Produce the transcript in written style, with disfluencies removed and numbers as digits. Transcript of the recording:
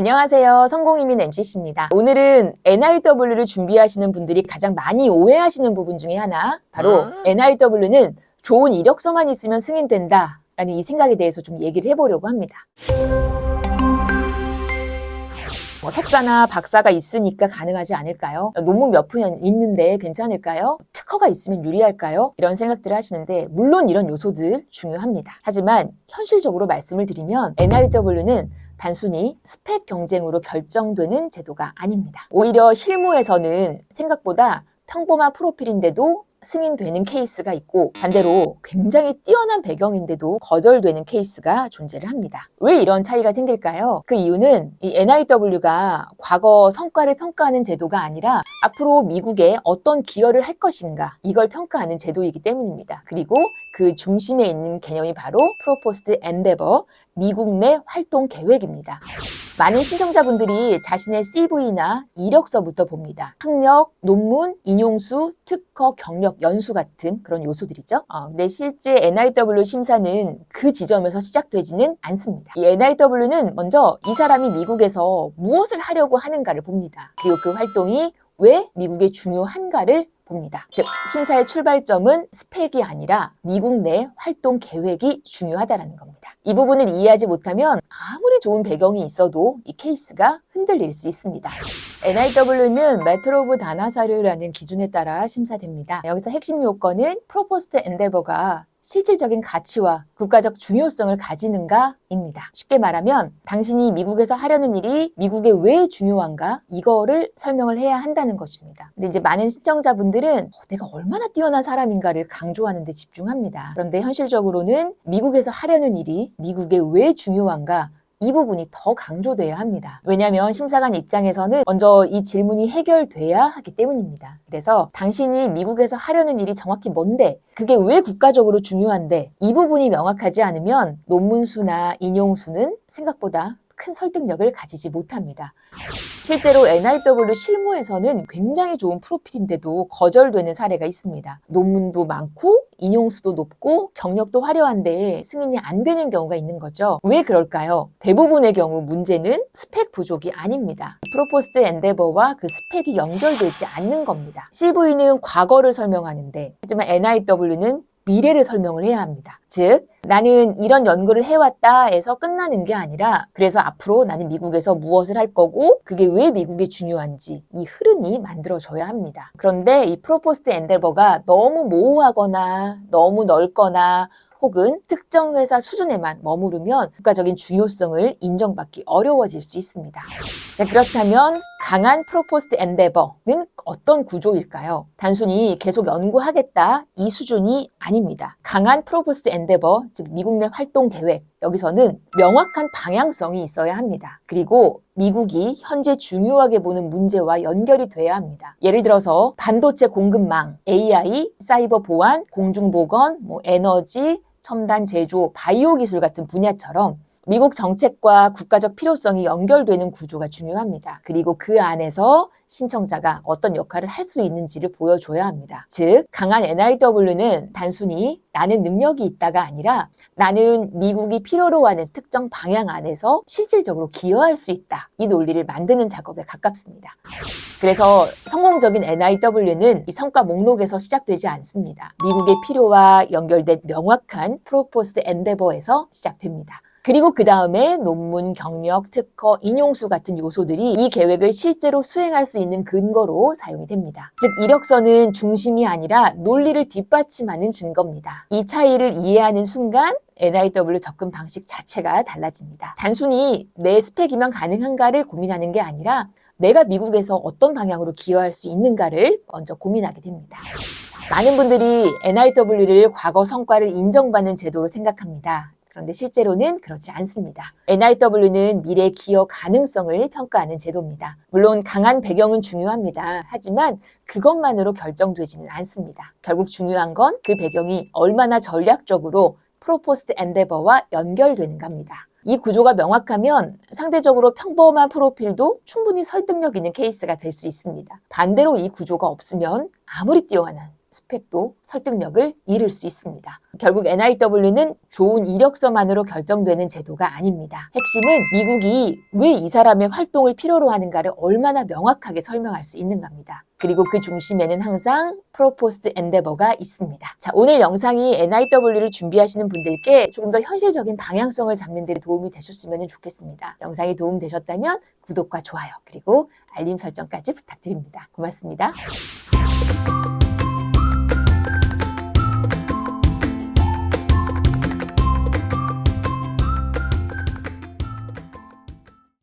안녕하세요. 성공이민 MCC입니다. 오늘은 NIW를 준비하시는 분들이 가장 많이 오해하시는 부분 중에 하나, 바로 NIW는 좋은 이력서만 있으면 승인된다 라는 이 생각에 대해서 좀 얘기를 해보려고 합니다. 석사나 박사가 있으니까 가능하지 않을까요? 논문 몇 편 있는데 괜찮을까요? 특허가 있으면 유리할까요? 이런 생각들을 하시는데 물론 이런 요소들 중요합니다. 하지만 현실적으로 말씀을 드리면 NIW는 단순히 스펙 경쟁으로 결정되는 제도가 아닙니다. 오히려 실무에서는 생각보다 평범한 프로필인데도 승인되는 케이스가 있고, 반대로 굉장히 뛰어난 배경인데도 거절되는 케이스가 존재를 합니다. 왜 이런 차이가 생길까요? 그 이유는 이 NIW가 과거 성과를 평가하는 제도가 아니라 앞으로 미국에 어떤 기여를 할 것인가, 이걸 평가하는 제도이기 때문입니다. 그리고 그 중심에 있는 개념이 바로 프로포스트 엔데버, 미국 내 활동 계획입니다. 많은 신청자분들이 자신의 CV나 이력서부터 봅니다. 학력, 논문, 인용수, 특허, 경력, 연수 같은 그런 요소들이죠. 근데 실제 NIW 심사는 그 지점에서 시작되지는 않습니다. 이 NIW는 먼저 이 사람이 미국에서 무엇을 하려고 하는가를 봅니다. 그리고 그 활동이 왜 미국에 중요한가를 봅니다. 즉, 심사의 출발점은 스펙이 아니라 미국 내 활동 계획이 중요하다는 겁니다. 이 부분을 이해하지 못하면 아무리 좋은 배경이 있어도 이 케이스가 흔들릴 수 있습니다. NIW는 메트로 오브 다나사르라는 기준에 따라 심사됩니다. 여기서 핵심 요건은 프로포스트 엔데버가 실질적인 가치와 국가적 중요성을 가지는가입니다. 쉽게 말하면 당신이 미국에서 하려는 일이 미국에 왜 중요한가, 이거를 설명을 해야 한다는 것입니다. 근데 이제 많은 시청자분들은 내가 얼마나 뛰어난 사람인가를 강조하는 데 집중합니다. 그런데 현실적으로는 미국에서 하려는 일이 미국에 왜 중요한가, 이 부분이 더 강조돼야 합니다. 왜냐하면 심사관 입장에서는 먼저 이 질문이 해결돼야 하기 때문입니다. 그래서 당신이 미국에서 하려는 일이 정확히 뭔데, 그게 왜 국가적으로 중요한데, 이 부분이 명확하지 않으면 논문수나 인용수는 생각보다 큰 설득력을 가지지 못합니다. 실제로 NIW 실무에서는 굉장히 좋은 프로필인데도 거절되는 사례가 있습니다. 논문도 많고 인용수도 높고 경력도 화려한데 승인이 안 되는 경우가 있는 거죠. 왜 그럴까요? 대부분의 경우 문제는 스펙 부족이 아닙니다. 프로포스트 엔데버와 그 스펙이 연결되지 않는 겁니다. CV는 과거를 설명하는데, 하지만 NIW는 미래를 설명을 해야 합니다. 즉, 나는 이런 연구를 해왔다 해서 끝나는 게 아니라, 그래서 앞으로 나는 미국에서 무엇을 할 거고 그게 왜 미국에 중요한지, 이 흐름이 만들어져야 합니다. 그런데 이 프로포스트 엔데버가 너무 모호하거나 너무 넓거나 혹은 특정 회사 수준에만 머무르면 국가적인 중요성을 인정받기 어려워질 수 있습니다. 자, 그렇다면 강한 프로포스트 엔데버는 어떤 구조일까요? 단순히 계속 연구하겠다, 이 수준이 아닙니다. 강한 프로포스트 엔데버, 즉 미국 내 활동 계획, 여기서는 명확한 방향성이 있어야 합니다. 그리고 미국이 현재 중요하게 보는 문제와 연결이 돼야 합니다. 예를 들어서 반도체 공급망, AI, 사이버 보안, 공중보건, 에너지, 첨단 제조, 바이오 기술 같은 분야처럼 미국 정책과 국가적 필요성이 연결되는 구조가 중요합니다. 그리고 그 안에서 신청자가 어떤 역할을 할 수 있는지를 보여줘야 합니다. 즉, 강한 NIW는 단순히 나는 능력이 있다가 아니라 나는 미국이 필요로 하는 특정 방향 안에서 실질적으로 기여할 수 있다, 이 논리를 만드는 작업에 가깝습니다. 그래서 성공적인 NIW는 이 성과 목록에서 시작되지 않습니다. 미국의 필요와 연결된 명확한 프로포스트 엔데버에서 시작됩니다. 그리고 그 다음에 논문, 경력, 특허, 인용수 같은 요소들이 이 계획을 실제로 수행할 수 있는 근거로 사용이 됩니다. 즉, 이력서는 중심이 아니라 논리를 뒷받침하는 증거입니다. 이 차이를 이해하는 순간 NIW 접근 방식 자체가 달라집니다. 단순히 내 스펙이면 가능한가를 고민하는 게 아니라 내가 미국에서 어떤 방향으로 기여할 수 있는가를 먼저 고민하게 됩니다. 많은 분들이 NIW를 과거 성과를 인정받는 제도로 생각합니다. 그런데 실제로는 그렇지 않습니다. NIW는 미래 기여 가능성을 평가하는 제도입니다. 물론 강한 배경은 중요합니다. 하지만 그것만으로 결정되지는 않습니다. 결국 중요한 건 그 배경이 얼마나 전략적으로 프로포스트 엔데버와 연결되는가입니다. 이 구조가 명확하면 상대적으로 평범한 프로필도 충분히 설득력 있는 케이스가 될 수 있습니다. 반대로 이 구조가 없으면 아무리 뛰어난 스펙도 설득력을 잃을 수 있습니다. 결국 NIW는 좋은 이력서만으로 결정되는 제도가 아닙니다. 핵심은 미국이 왜 이 사람의 활동을 필요로 하는가를 얼마나 명확하게 설명할 수 있는가입니다. 그리고 그 중심에는 항상 프로포스트 엔데버가 있습니다. 자, 오늘 영상이 NIW를 준비하시는 분들께 조금 더 현실적인 방향성을 잡는 데 도움이 되셨으면 좋겠습니다. 영상이 도움되셨다면 구독과 좋아요 그리고 알림 설정까지 부탁드립니다. 고맙습니다.